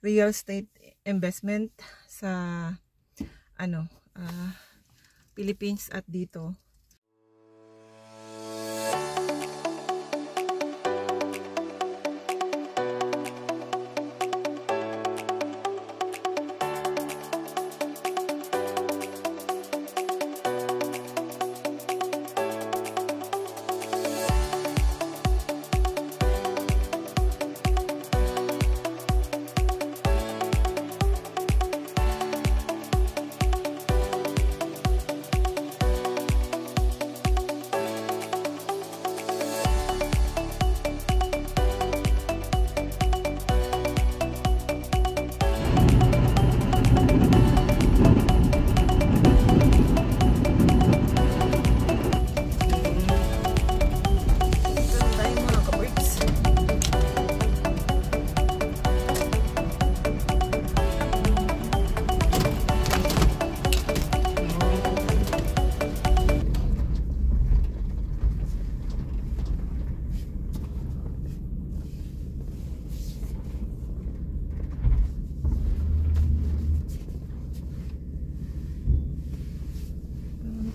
real estate investment sa Philippines at dito.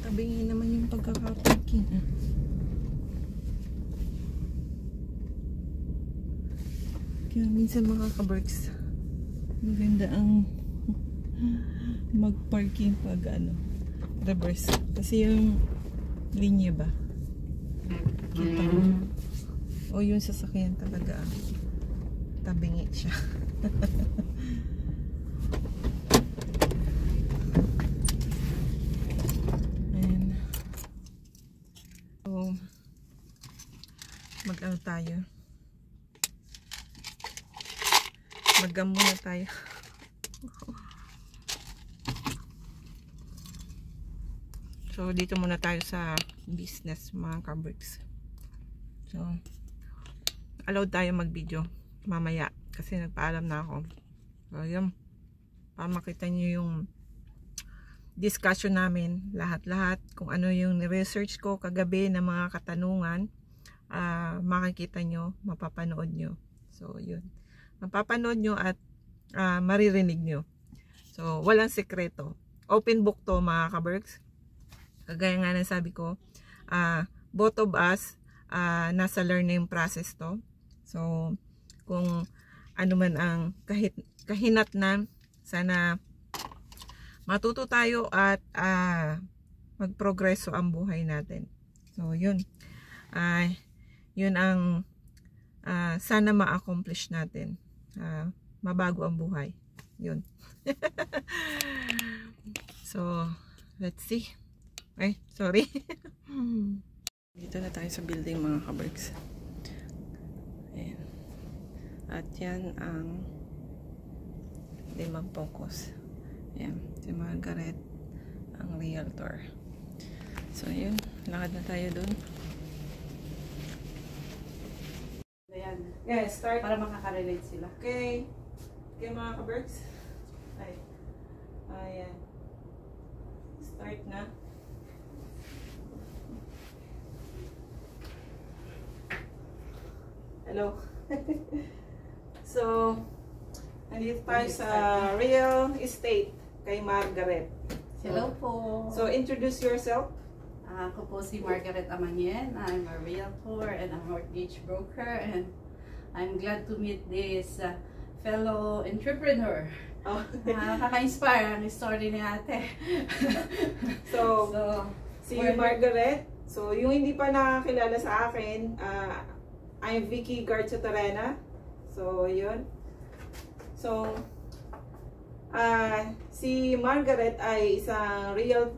Tabingin naman yung pagkakaparking. Kaya minsan mga kaberks, maganda ang mag-parking pag reverse. Kasi yung linya ba? Kita mo? O yung sasakyan talaga tabingi siya. Mag-ano tayo? Mag-gam muna tayo. So, dito muna tayo sa business, mga kaberks. So, allowed tayo mag-video mamaya kasi nagpaalam na ako. So, yun. Para makita nyo yung discussion namin, lahat-lahat, kung ano yung research ko kagabi na mga katanungan. Makikita nyo, mapapanood nyo. So, yun. Mapapanood nyo at maririnig nyo. So, walang sekreto. Open book to, mga kaberks. Kagaya nga ng sabi ko, both of us, nasa learning process to. So, kung ano man ang kahinatnan, sana matuto tayo at magprogreso ang buhay natin. So, yun. Yun ang sana ma-accomplish natin. Mabago ang buhay. Yun. So, let's see. Ay, sorry. Dito na tayo sa building, mga kaberks. Ayan. At yan ang limang focus. Ayan. Si Margaret, ang realtor. So, yun. Lakad na tayo dun. Yes, start. Para makaka-relate sila. Okay. Okay, mga kaberks. Ay. Ayan. Start na. Hello. So, nandito tayo sa real estate kay Margaret. Hello po. So, introduce yourself. Ako po si Margaret Amanyen. I'm a realtor and a mortgage broker, and I'm glad to meet this fellow entrepreneur. Oh. Nakaka-inspire ang story ni ate. So, si Margaret. So, yung hindi pa nakakilala sa akin, I'm Vicky Garza-Tarena. So, yun. So, si Margaret ay isang real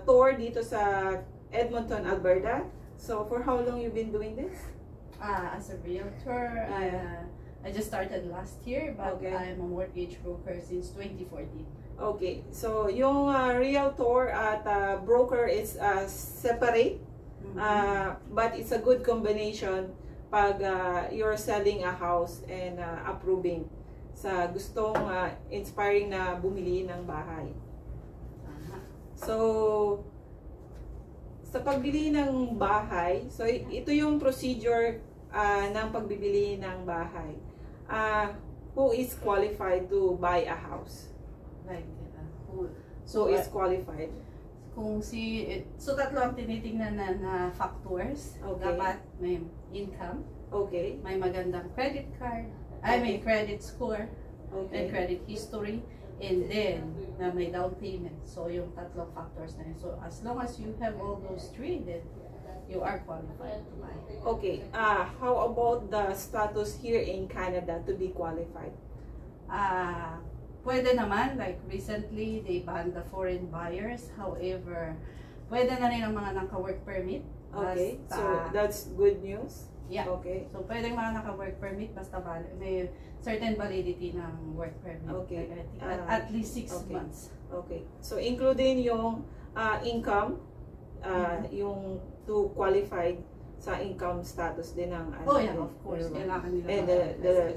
tour dito sa Edmonton, Alberta. So, for how long you been doing this? As a realtor, I just started last year, but okay. I'm a mortgage broker since 2014. Okay, so yung realtor at broker is separate, but it's a good combination pag you're selling a house and approving sa gustong inspiring na bumili ng bahay. So, sa pagbili ng bahay, so ito yung procedure ng pagbibili ng bahay. who is qualified to buy a house? Like, who So is qualified. So tatlo ang tinitingnan na factors. Okay. Dapat may income, Okay. may magandang credit card, may credit score, and Okay. credit history, and then may down payment. So yung tatlong factors na yun. So as long as you have all those three, then you are qualified to buy. Okay. How about the status here in Canada to be qualified? Pwede naman, like recently, they banned the foreign buyers. However, pwede na rin ang mga naka-work permit. Okay. Basta, So that's good news. yeah. Okay. So, pwede mga naka-work permit, basta may certain validity ng work permit. Okay. Like, I think at least 6 okay. months. Okay. So including yung income, yung to qualify sa income status din ng Oh yeah, of course. Kailangan nila and the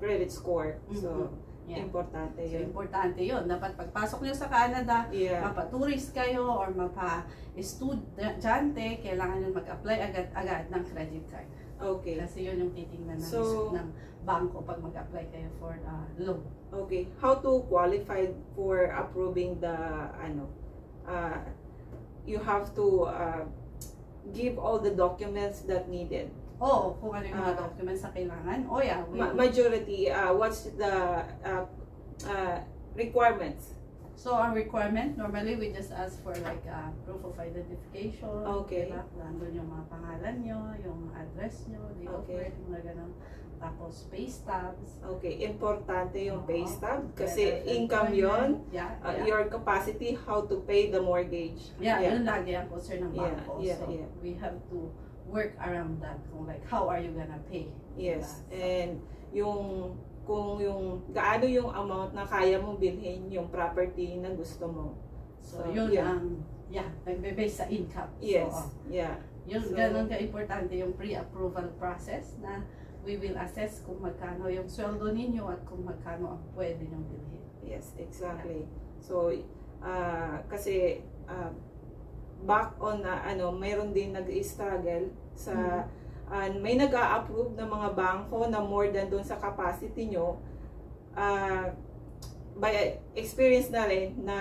credit score. So yeah. importante So, yun. importante yun. Dapat pagpasok nyo sa Canada, Yeah. mapa-tourist kayo or mapa-estudyante, kailangan nyo mag-apply agad-agad ng credit card. Okay. Kasi yun yung titingnan ng bangko pag mag-apply kayo for loan. Okay. How to qualify for approving the you have to give all the documents that needed. Oo, kung ano yung mga documents na kailangan. Oh yeah. Majority, what's the requirements? So our requirement, normally we just ask for like proof of identification. Okay. Diba? Nandun yung mga pangalan nyo, yung address nyo, date of birth, mga ganun. Tapos pay stubs. Okay, importante yung pay stub kasi Letter of income yon. Yeah, Your capacity how to pay the mortgage. Yeah, yun lagi ang concern ng bangko. Yeah, so yeah. we have to work around that. Kung like, how are you gonna pay? Yes, Diba? and kung yung gaano yung amount na kaya mong bilhin yung property na gusto mo. So yun ang nagbe-base sa income. Yes, So, yeah. yun, So, ganun ka-importante yung pre-approval process na we will assess kung magkano yung sweldo ninyo at kung magkano ang pwede nyong bilhin. Yes, exactly. So, kasi back on mayroon din nag-struggle sa may nag-a-approve ng mga bangko na more than doon sa capacity nyo. By experience na rin na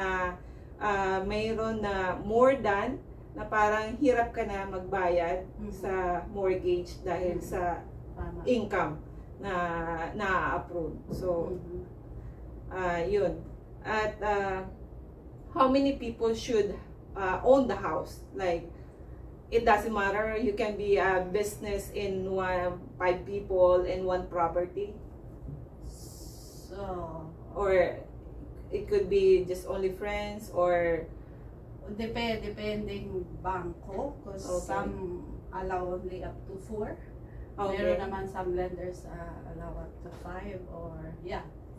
mayroon na more than na parang hirap ka na magbayad sa mortgage dahil sa income na approve. So yun. At how many people should own the house? Like it doesn't matter, you can be a business in 5 people in one property, so or it could be just only friends, or depending bangko, because some allow only up to 4. Meron naman some lenders allow up to 5 or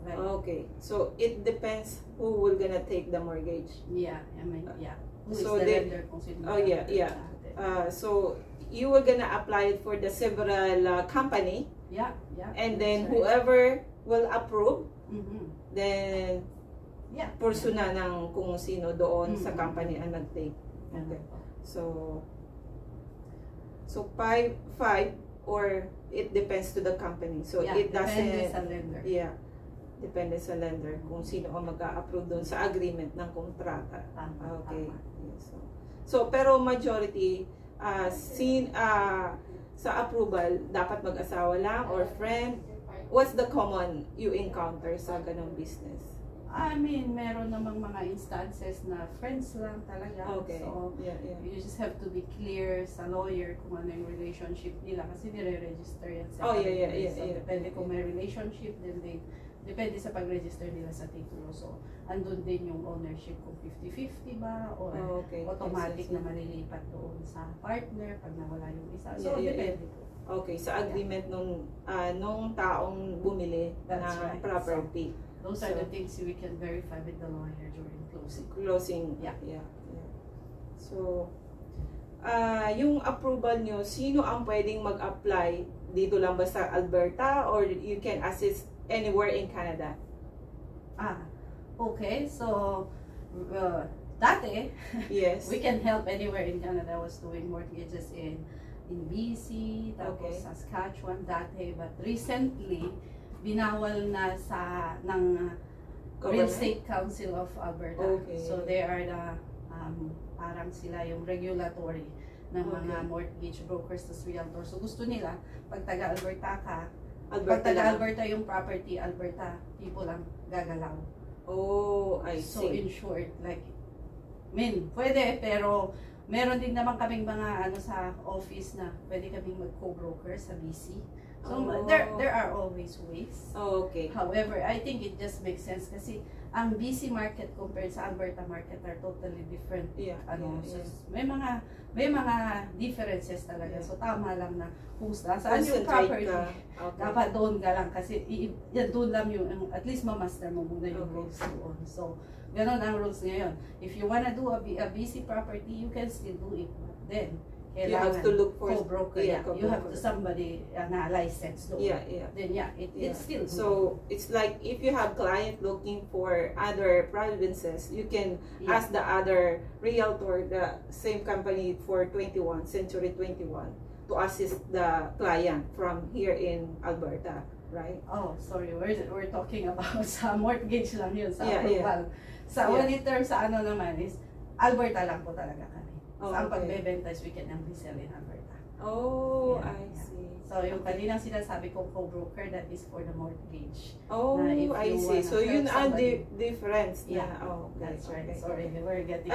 right. Okay, so it depends who will gonna take the mortgage. Who So is the they- lender kung sino So you were gonna apply it for the several company, and then whoever will approve, then pursue na ng kung sino doon sa company ang nag-take. Okay. So 5 or it depends to the company. So it doesn't, depende sa lender. depende sa lender kung sino ang mag-a-approve doon sa agreement ng kontrata. Okay. Yes. So pero majority sa approval dapat mag-asawa lang or friend. What's the common you encounter sa ganong business? I mean, meron namang mga instances na friends lang talaga. Okay. So, you just have to be clear sa lawyer kung ano yung relationship nila kasi nire-register yan sa So, depende kung may relationship, then depende sa pag-register nila sa titulo. So, andun din yung ownership kung 50-50 ba or automatic na malilipat doon sa partner pag nawala yung isa. So, depende po. Okay, sa agreement nung taong bumili ng property. Those are the things we can verify with the lawyer during closing. Yeah. So, yung approval nyo, sino ang pwedeng mag-apply? Dito lang ba sa Alberta or you can assist anywhere in Canada? Okay. So, dati, yes, we can help anywhere in Canada. I was doing mortgages in BC, tapos Saskatchewan dati. But recently, binawal na ng Real Estate Council of Alberta. Okay. So they are the parang sila yung regulatory ng mga mortgage brokers tas realtor. So gusto nila pag taga-Alberta ka, pag taga-Alberta yung property, Alberta people ang gagalaw. Oh, I see. So in short, like pwede, pero meron din naman kaming mga sa office na pwede kaming mag-co-broker sa BC. So there are always ways. Oh, okay. However, I think it just makes sense kasi ang BC market compared sa Alberta market are totally different. Yeah. So may mga differences talaga. So tama lang na kung saan yung property, dapat doon ka lang kasi doon lang yung at least ma-master mo muna yung rules doon. So ganon ang rules ngayon. If you wanna do a BC property, you can still do it. But then you have to look for co-broker. You have to somebody na license. Then it's still good. So it's like if you have client looking for other provinces, you can ask the other realtor, the same company for Century 21, to assist the client from here in Alberta, right? Oh, sorry, we're talking about sa mortgage lang yun, sa approval. Sa auditor, sa ano naman is Alberta lang po talaga kami. So, ang pagbebenta is we can only sell in Alberta. Oh, I see. So, yung kaninang sinasabi ko co-broker, that is for the mortgage. Oh, I see. So, yun ang difference. That's right. Okay. Sorry, we're getting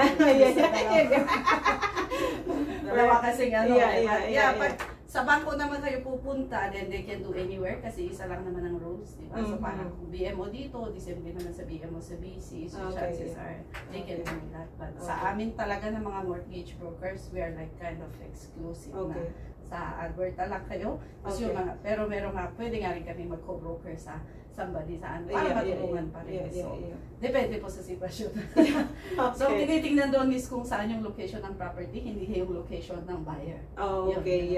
Wala kasing ano. Pag sa bangko naman kayo pupunta, then they can do anywhere kasi isa lang naman ang rules, di ba? So, parang BMO dito, the same din naman sa BMO sa BC. So, chances are, they can do that. But sa amin talaga ng mga mortgage brokers, we are like kind of exclusive na. Sa Alberta lang kayo. Yung mga, pero meron nga, pwede nga rin kami mag-co-broker sa somebody saan para matulungan pa rin. So, depende po sa sitwasyon. So, tinitingnan doon is kung saan yung location ng property, hindi yung location ng buyer. Oh, okay.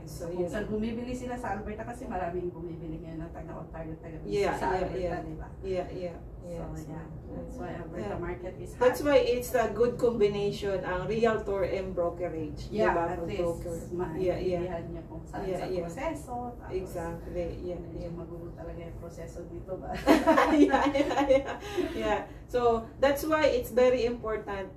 So, kung saan bumibili sila sa Alberta kasi maraming bumibili ngayon ng taga-Ontario, taga-BC sa Alberta, di ba? So, that's why Alberta market is hot. That's why it's a good combination ang realtor and brokerage. At least, maintindihan niyo kung saan sa proseso. Exactly. Magulo talaga yung proseso dito ba? So, that's why it's very important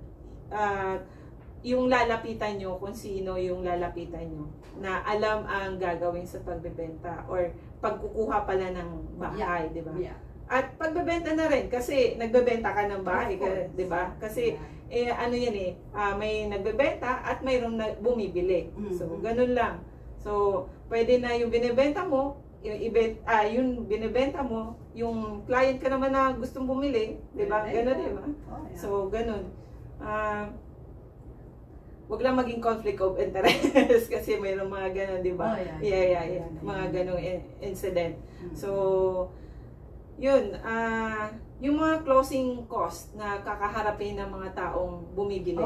yung lalapitan nyo, kung sino yung lalapitan nyo, na alam ang gagawin sa pagbebenta or pagkukuha pala ng bahay, di ba? At pagbebenta na rin, kasi nagbebenta ka ng bahay, di ba? Kasi, ano yan may nagbebenta at mayroong bumibili. So, ganun lang. So, pwede na yung binibenta mo, yung binibenta mo, yung client ka naman na gustong bumili, di ba? Ganun, di ba? So, ganun. Wag lang maging conflict of interest kasi mayroong mga ganun, di ba? Mga ganung incident. So, yun, yung mga closing cost na kakaharapin ng mga taong bumibili.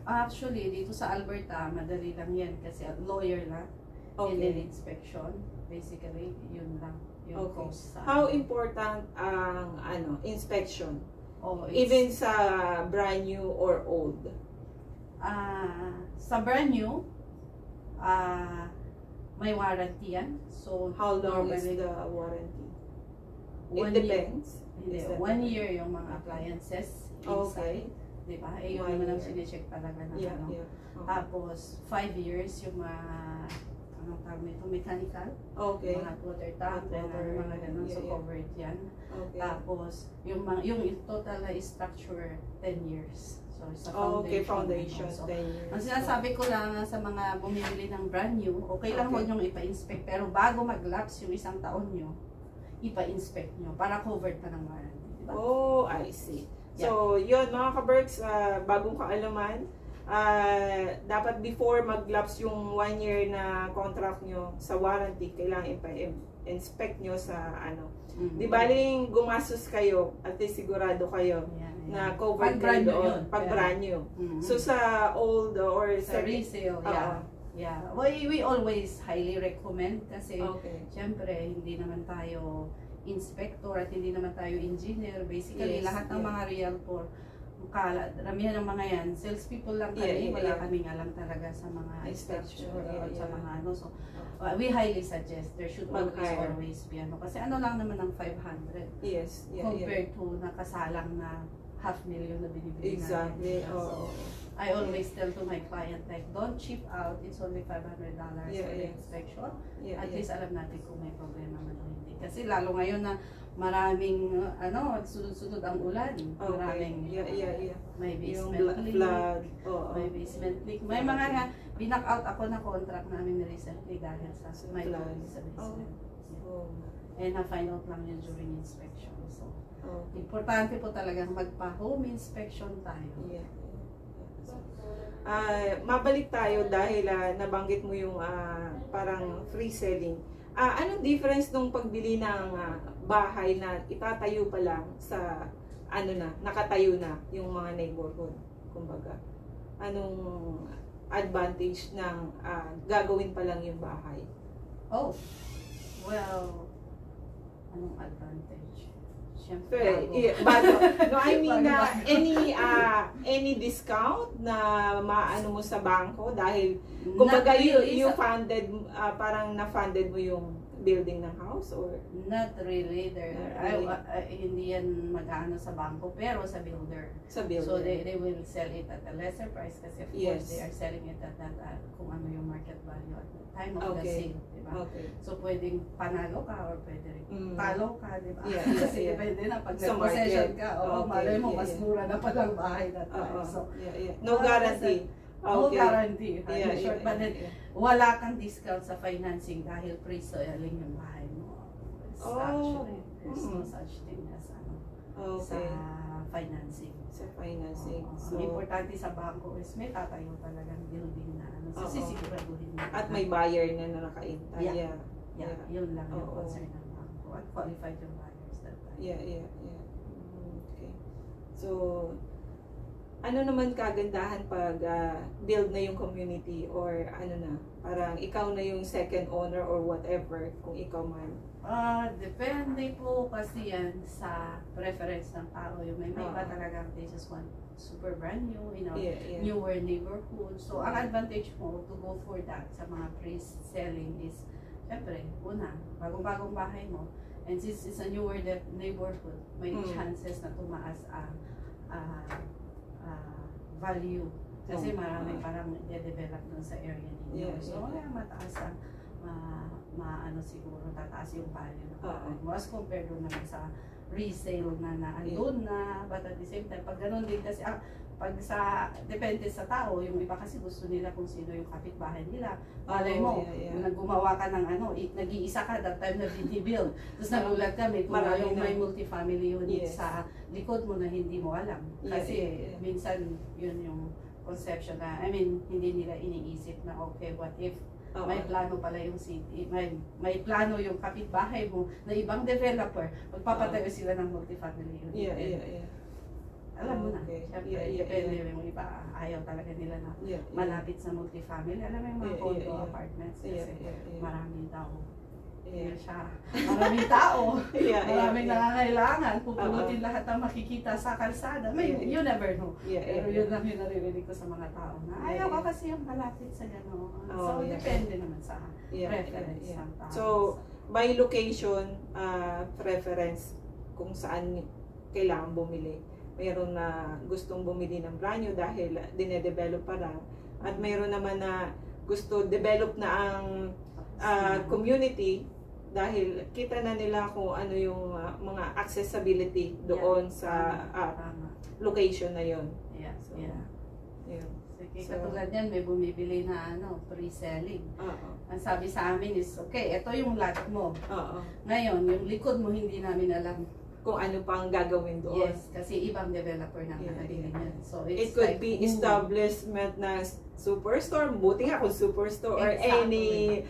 Actually, dito sa Alberta, madali lang yan kasi lawyer lang. And then inspection. Basically, yun lang. Yung cost. How important ang inspection? Even sa brand new or old? Sa brand new, may warranty yan. So, how long is the warranty? It depends. 1 year yung mga appliances inside. Diba? Yung naman ang sinicheck talaga na Tapos, 5 years yung mga anong tawag nito, mechanical. Mga water tank, mga ganun. So, covered yan. Tapos, yung total na structure, 10 years. So, sa foundation. So, 10 years. Ang sinasabi ko lang sa mga bumibili ng brand new, okay lang huwag niyong ipa-inspect. Pero bago mag-lapse yung 1 taon nyo, ipa-inspect nyo para covered pa ng warranty. Diba? Oh, I see. So, yun mga ka-Berks, bagong kaalaman, dapat before mag-lapse yung 1 year na contract nyo sa warranty, kailangan ipa-inspect nyo sa Di baling gumastos kayo at least sigurado kayo na covered kayo doon pag brand new. So sa old or sa resale, we always highly recommend kasi syempre hindi naman tayo inspector at hindi naman tayo engineer. Basically lahat ng mga realtor Ramihan ng mga yan, salespeople lang kami, wala kaming alam talaga sa mga inspection sa mga ano. So, we highly suggest there should always be ano. Kasi ano lang naman ang 500 compared to nakasalang na 500,000 na binibili natin. So, I always tell to my client, like, don't cheap out. It's only $500 for the inspection. At least alam natin kung may problema man o hindi. Kasi lalo ngayon na maraming sunod-sunod ang ulan. Maraming may basement leak. May basement leak. May mga binack out ako na contract namin recently dahil sa may flood sa basement. And na-find out lang yun during inspection. So, importante po talagang magpa-home inspection tayo. Mabalik tayo dahil nabanggit mo yung parang free selling. Anong difference nung pagbili ng bahay na itatayo pa lang sa nakatayo na yung mga neighborhood, kumbaga? Anong advantage ng gagawin pa lang yung bahay? Well, anong advantage? Siyempre, no, I mean, any discount na maano mo sa bangko dahil kumbaga you funded, parang na-funded mo yung building ng house or? Not really. Hindi yan mag-ano sa bangko, pero sa builder. Sa builder. So they will sell it at a lesser price kasi of course they are selling it at kung ano yung market value at the time of the sale. Diba? So pwedeng panalo ka or pwede rin talo ka, diba? Kasi depende na pag nag-possession ka, malay mo mas mura na palang bahay na tayo. So, no guarantee. No guarantee. But then, wala kang discount sa financing dahil pre-selling yung bahay mo. Actually, there's no such thing as sa financing. Sa financing. So, ang importante sa bangko is may tatayo talagang building na sisiguraduhin mo. At may buyer na nakaintay. Yun lang yung concern ng bangko. At qualified yung buyers that time. Okay. So, ano naman kagandahan pag build na yung community or parang ikaw na yung second owner or whatever kung ikaw man? Depende po kasi yan sa preference ng tao. Yung may iba talaga they just want super brand new, newer neighborhood. So, ang advantage mo to go for that sa mga pre-selling is, syempre, una, bagong-bagong bahay mo. And since it's a newer neighborhood, may chances na tumaas ang value. Kasi marami parang i-develop dun sa area ninyo. So, mataas ang siguro tataas yung value ng bahay mo as compared doon naman sa resale na andun na, but at the same time, pag ganun din kasi, pag depende sa tao, yung iba kasi gusto nila kung sino yung kapitbahay nila. Malay mo, gumawa ka ng nag-iisa ka that time na build. Tapos nagulat ka, may multi-family unit sa likod mo na hindi mo alam. Kasi minsan yun yung conception na, hindi nila iniisip na okay, what if may plano pala yung city, may plano yung kapitbahay mo na ibang developer, magpapatayo sila ng multi-family unit. Alam mo na, syempre, depende yung iba, ayaw talaga nila na malapit sa multi-family. Alam mo yung mga condo apartments kasi maraming tao. Maraming tao, maraming nangangailangan, pupulutin lahat ang makikita sa kalsada. You never know. Pero yun lang yung naririnig ko sa mga tao na ayaw ka kasi yung malapit sa gano'n. So, depende naman sa preference ng tao. So, by location, preference kung saan kailangan bumili. Mayroon na gustong bumili ng brand new dahil dinedevelop pa lang. At mayroon naman na gusto develop na ang community dahil kita na nila kung ano yung mga accessibility doon sa location na yon. Katulad yan, may bumibili na pre-selling. Ang sabi sa amin is, okay, ito yung lot mo. Ngayon, yung likod mo hindi namin alam kung ano pang gagawin doon. Yes, kasi ibang developer na nakabili niyan. So it could be establishment ng superstore, buti nga kung superstore or any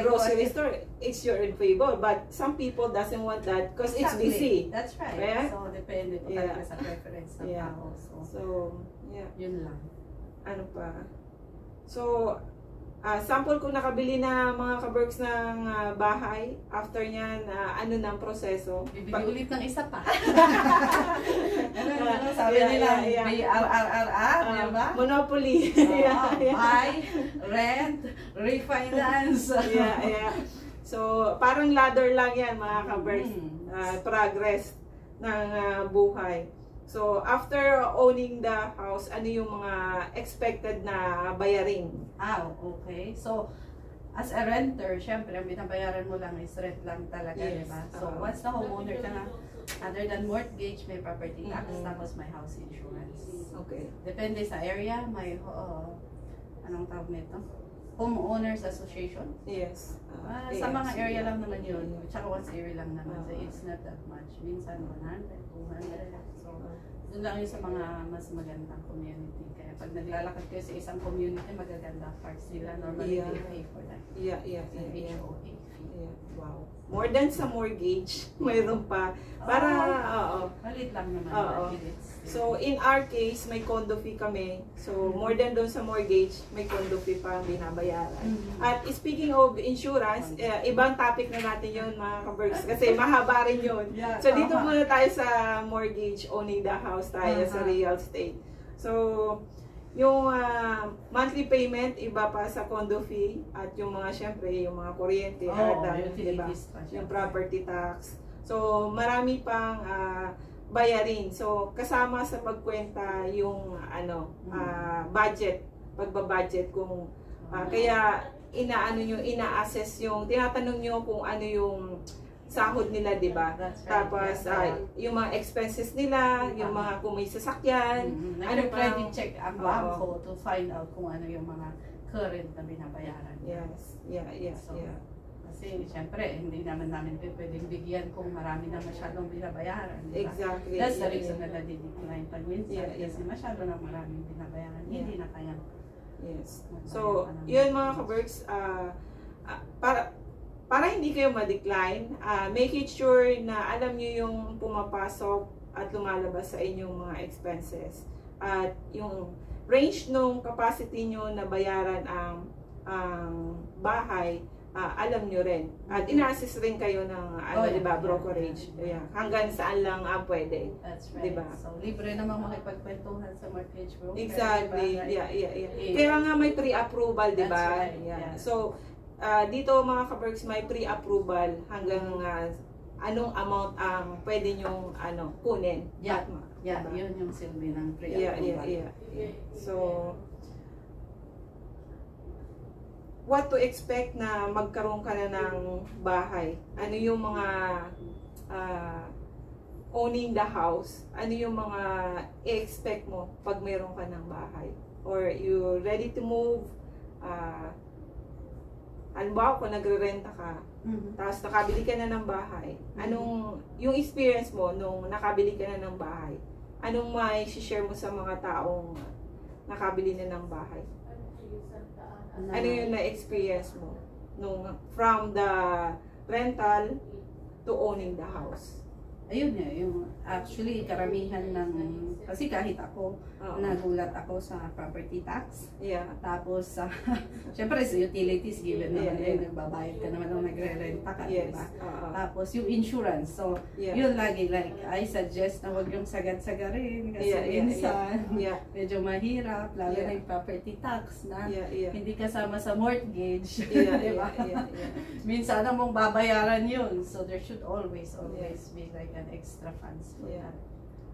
grocery store, it's your in favor. But some people doesn't want that because it's busy. That's right. So depende po talaga sa preference ng tao. So, yun lang. Ano pa? So, sample kung nakabili na mga kaberks ng bahay, after nyan, ano ng proseso. Bibili ulit ng isa pa. Sabi nila, BRRR, diba? Monopoly. Buy, rent, refinance. So, parang ladder lang yan mga kaberks. Progress ng buhay. So, after owning the house, ano yung mga expected na bayarin? Okay. So, as a renter, syempre, ang binabayaran mo lang is rent lang talaga, diba? So, once na homeowner ka na, other than mortgage, may property tax, tapos may house insurance. Okay. Depende sa area, may, anong tawag nito? Homeowners Association. Yes. Sa mga area lang naman yun. Tsaka once a year lang naman. So, it's not that much. Minsan, 100, 200. So, doon lang yun sa mga mas magandang community. Kaya pag naglalakad kayo sa isang community, magaganda parts nila. Normally, they pay for that. HOA fee. Wow. More than sa mortgage, mayroon pa. Para, Malit lang naman. So, in our case, may condo fee kami. So, more than doon sa mortgage, may condo fee pa ang binabayaran. At speaking of insurance, ibang topic na natin yun mga kaberks. Kasi mahaba rin yun. So, dito muna tayo sa mortgage, owning the house tayo sa real estate. So, yung monthly payment, iba pa sa condo fee. At yung mga, syempre, yung mga kuryente, diba? Yung property tax. So, marami pang bayarin. So, kasama sa pagkwenta yung budget, pagbabudget kung kaya ina-assess yung tinatanong nyo kung ano yung sahod nila, di ba? Tapos yung mga expenses nila, yung mga kung may sasakyan, ano credit check ang bangko to find out kung ano yung mga current na binabayaran. Kasi siyempre, hindi naman namin pwedeng bigyan kung marami na masyadong binabayaran. Diba? Exactly. That's the reason na nadidecline pag minsan. Kasi masyado na maraming binabayaran. Hindi na kaya. So, yun mga kaberks, para hindi kayo ma-decline, make it sure na alam nyo yung pumapasok at lumalabas sa inyong mga expenses. At yung range nung capacity nyo na bayaran ang bahay, alam nyo rin. At ina-assist rin kayo ng diba, brokerage. Hanggang saan lang pwede. That's right. Diba? So, libre namang makipagkwentuhan sa mortgage broker. Exactly. Kaya nga may pre-approval, diba? That's right. So, dito mga kaberks, may pre-approval hanggang anong amount ang pwede nyong kunin. Diba? Yun yung silbi ng pre-approval. So, what to expect na magkaroon ka na ng bahay? Ano yung mga owning the house? Ano yung mga i-expect mo pag mayroon ka ng bahay? Or you ready to move? Halimbawa, kung nagre-renta ka, tapos nakabili ka na ng bahay, anong, yung experience mo nung nakabili ka na ng bahay, anong may share mo sa mga taong nakabili na ng bahay? Ano yung na-experience mo nung from the rental to owning the house? Ayun nga, yung actually karamihan ng, kasi kahit ako, nagulat ako sa property tax. Tapos, syempre sa utilities, given naman nagbabayad ka naman nung nagre-renta ka, diba? Tapos yung insurance, so yun lagi, like, I suggest na huwag yung sagad-sagarin kasi minsan, medyo mahirap, lalo na yung property tax na hindi kasama sa mortgage, diba? Minsan na mong babayaran yun, so there should always be like an extra funds for that.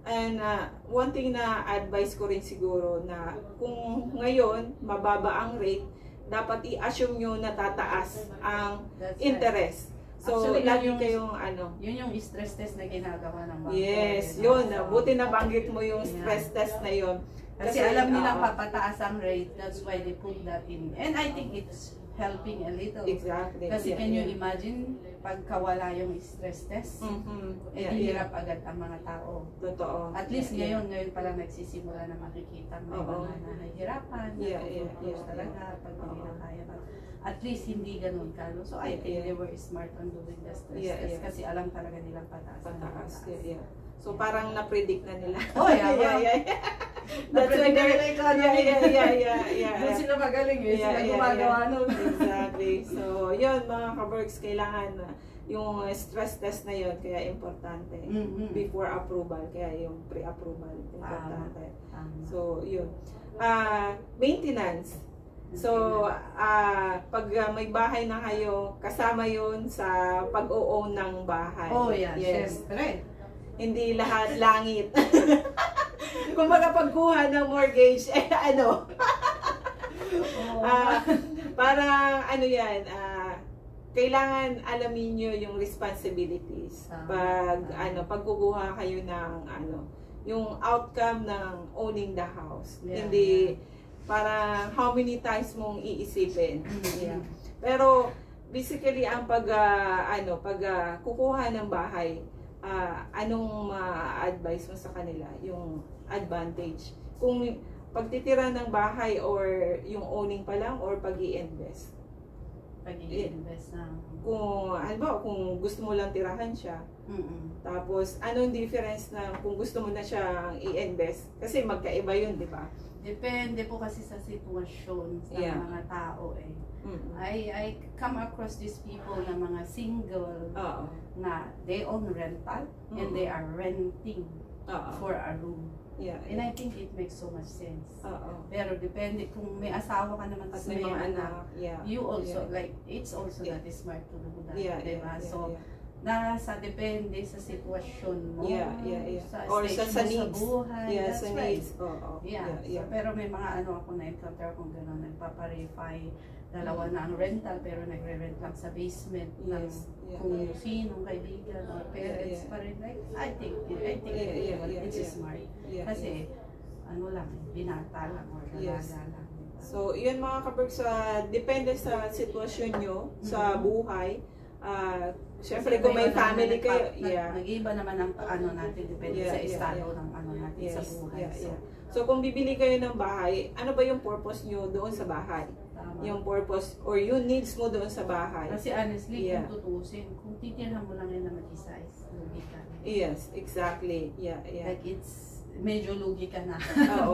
And one thing na advice ko rin siguro na kung ngayon mababa ang rate, dapat i-assume nyo na tataas ang interest. So, actually, lagi kayong yun yung stress test na ginagawa ng bangko. Yes, yun. Buti na banggit mo yung stress test na yun. Kasi alam nilang papataas ang rate, that's why they put that in. And I think it's helping a little. Exactly. Kasi can you imagine, pagkawala yung stress test, hirap agad ang mga tao. Totoo. At least ngayon pa lang nagsisimula na makikita may mga nahihirapan, talaga, pag hindi na kaya. At least hindi ganun ka. So I think they were smart on doing the stress test kasi alam talaga nilang pataas. So parang na-predict na nila. Oh, yeah. That's why they're like, yeah. Doon sila magaling eh. Sila gumagawa nun. Exactly. So, yun mga ka-Berks, kailangan yung stress test na yun, kaya importante. Before approval, kaya yung pre-approval, importante. So, yun. Maintenance. So, pag may bahay na kayo, kasama yun sa pag-o-own ng bahay. Oh, yeah. Yes. Syempre. Hindi lahat langit. Kung pagkuha ng mortgage, parang yan, kailangan alamin nyo yung responsibilities. Pag kukuha kayo ng yung outcome ng owning the house. Hindi parang how many times mong iisipin. Pero basically ang pag kukuha ng bahay, anong ma-advise mo sa kanila, yung advantage, kung pagtitira ng bahay or yung owning pa lang or pag-i-invest kung gusto mo lang tirahan siya, tapos anong difference na kung gusto mo na siyang i-invest, kasi magkaiba yun, di ba? Depende po kasi sa sitwasyon ng mga tao eh. I come across these people na mga single na they own rental and they are renting for a room. And I think it makes so much sense. Pero depende kung may asawa ka naman tapos may mga anak, you also like it's also not smart to do that, diba? So nasa depende sa sitwasyon mo, sa or stage sa mo sa needs. buhay. That's sa right. needs. So, pero may mga ako na-encounter kung gano'n, nagpaparify, dalawa na ang rental pero nagre-rent lang sa basement ng kung sinong kaibigan or parents pa rin. Like, I think it's smart. Kasi lang, binata lang or dalaga lang. So, yun mga ka-Berks, depende sa sitwasyon nyo, sa buhay. Siyempre kung may family kayo, nag-iba naman ang natin, depende sa estado ng natin sa buhay. So kung bibili kayo ng bahay, ano ba yung purpose nyo doon sa bahay? Yung purpose or yung needs mo doon sa bahay. Kasi honestly, kung tutusin, kung titirhan mo lang yun na mag-isa, lugi ka. Yes, exactly. Like it's medyo lugi ka na.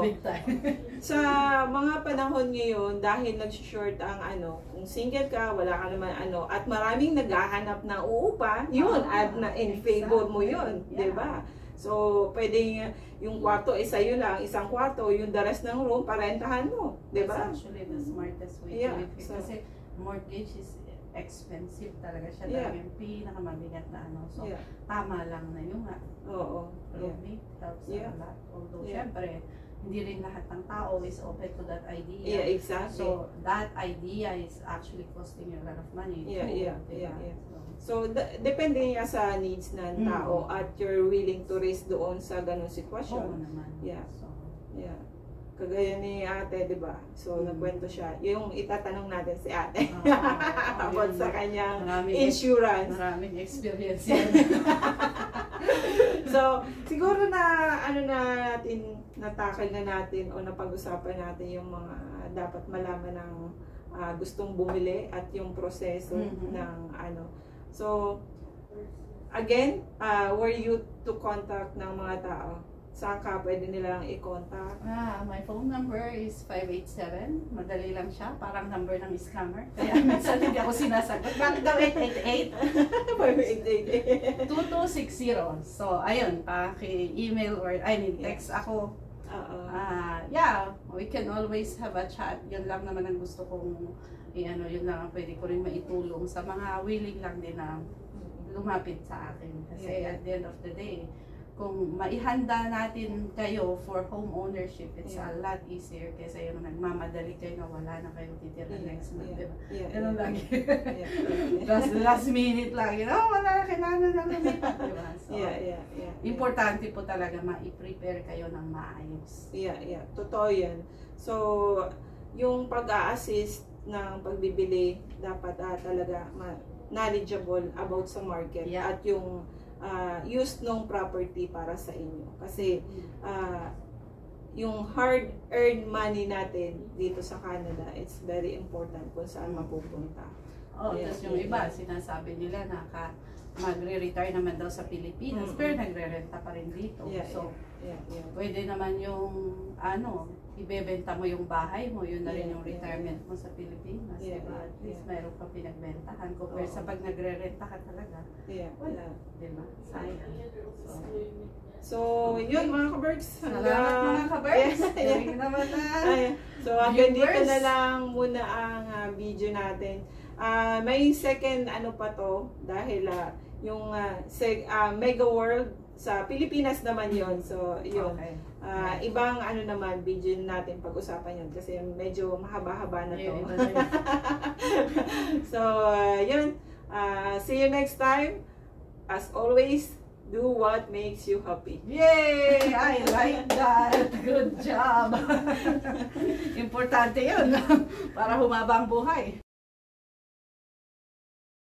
Big time. Sa mga panahon ngayon, dahil nag-short ang kung single ka, wala ka naman at maraming naghahanap ng uupa, yun, add na in favor mo yun, diba? So, pwedeng yung kwarto ay sa'yo lang, isang kwarto, yung the rest ng room, parentahan mo, diba? That's actually the smartest way to live. Kasi mortgage is expensive talaga siya. Talaga yung pinakamabigat na So, tama lang na yung roommate helps a lot. Although, syempre, hindi rin lahat ng tao is open to that idea. Exactly. So, that idea is actually costing you a lot of money. So, depende nga sa needs ng tao at you're willing to risk doon sa ganung sitwasyon. Oo naman. Kagaya ni ate, di ba? So, nagkwento siya. Yung itatanong natin si ate. About sa kanyang insurance. Maraming experience yan. So, siguro na natakal na natin o napag-usapan natin yung mga dapat malaman ng gustong bumili at yung proseso ng So, again, were you to contact ng mga tao? Saan ka pwede nilang i-contact? My phone number is 587. Madali lang siya. Parang number ng scammer. Kaya minsan hindi ako sinasagot. Bakit daw 888? 2260. So, ayun. Paki-email or text ako. We can always have a chat. Yun lang naman ang gusto kong yun lang ang pwede ko rin maitulong sa mga willing lang din na lumapit sa akin. Kasi at the end of the day, kung maihanda natin kayo for home ownership, it's a lot easier kaysa yung nagmamadali kayo na wala na kayong titira next month. Ganun lagi. Last minute lang. Wala na, kailangan na lumipat. Diba? So, importante po talaga ma-prepare kayo ng maayos. Totoo yan. So, yung pag-a-assist ng pagbibili, dapat talaga knowledgeable about sa market at yung use ng property para sa inyo. Kasi yung hard-earned money natin dito sa Canada, it's very important kung saan mapupunta. Oh, tapos yung iba, sinasabi nila na magre-retire naman daw sa Pilipinas, pero nagre-renta pa rin dito. So, pwede naman yung, ibebenta mo yung bahay mo, yun na rin yung retirement mo sa Pilipinas. Diba? At least mayroon ka pinagbentahan compare sa pag nagre-renta ka talaga. Wala. Diba? Sayang. So, yun mga ka-Berks. Salamat mga ka-Berks. Naman na. So, hanggang dito na lang muna ang video natin. May second pa to dahil yung Mega World sa Pilipinas naman yon. So, yun. Okay. Ibang naman video natin pag-usapan yun kasi medyo mahaba-haba na to. So, yun. See you next time. As always, do what makes you happy. Yay! I like that. Good job. Importante yun para humaba ang buhay.